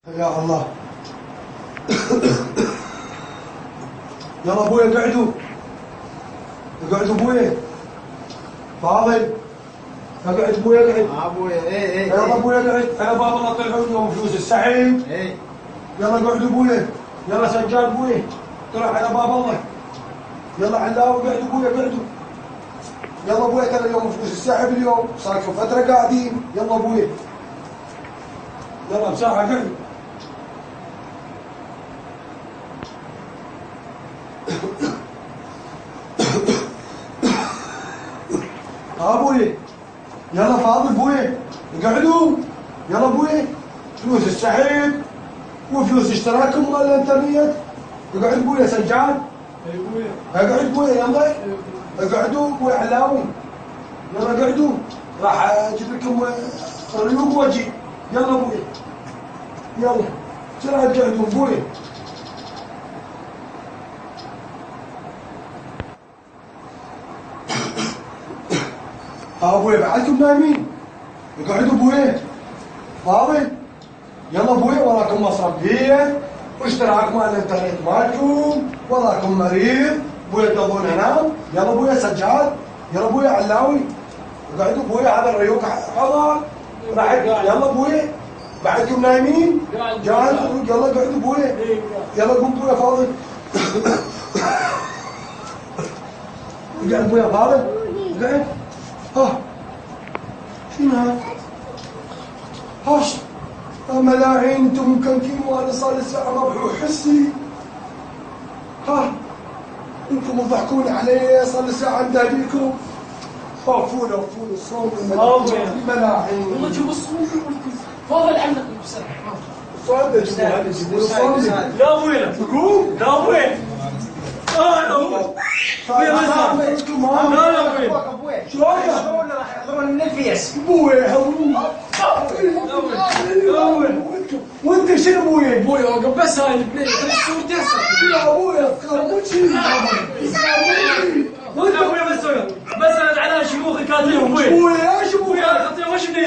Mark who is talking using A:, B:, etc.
A: يا الله. يلا ابويا قعدوا ابويا فاضل. اقعد ابويا اقعد.
B: ابويا ايه
A: يلا ابويا اقعد. انا بابا الله طلعوا لهم فلوس السحيب. يلا قعدوا ابويا. يلا سجاد ابويا طلع على باب الله. يلا علاوي قعدوا ابويا قعدوا. يلا ابويا ترى اليوم فلوس السحب اليوم صار لكم فتره قاعدين. يلا ابويا يلا بساعه قعدوا. ابويا يلا فاضل ابويا اقعدوا. يلا ابويا فلوس السحب وفلوس اشتراككم مال الانترنت. اقعد ابويا سجاد.
B: اي ابويا
A: اقعد ابويا يلا اقعدوا ابويا علاوي. يلا اقعدوا راح اجيب لكم ريوق واجي. يلا ابويا يلا بسرعه اقعدوا ابويا. ابويا بعدكم نايمين. اقعدوا ابويا فاضي. يلا ابويا وراكم مصرف بيت واشتراك مال الانترنت مالكم. وراكم مريض ابويا تبون انام. يلا ابويا سجاد. يلا ابويا علاوي اقعدوا ابويا. هذا الريوق حضر راح. يلا ابويا بعدكم نايمين جاهز. يلا اقعدوا ابويا. يلا قوم ابويا فاضي. اقعد ابويا فاضي اقعد. ها شنو هذا؟ هاش ملاعين انتم مكنكين وانا صار لي ساعه مبحوح حسي. ها انتم تضحكون علي صار لي ساعه مداديكم. وقفونا الصوم الملاعين.
C: والله جيبوا الصوم فاضل عنك بصراحه.
A: الصوم جيبوا الصوم.
C: لا ابويا
A: تقوم.
C: لا ابويا لا ابويا
B: ابويا ابويا شلون راح يحضرون من الفيس
A: ابويا وانت شنو ابويا؟
C: ابويا وقف بس هاي البلاي الصور تهسر.
A: يا ابويا خربوشي.
C: وانت ابويا بس انا على شيوخي كاتبين ابويا.
A: ابويا ايش ابويا؟
C: ابويا خطيه وش مني؟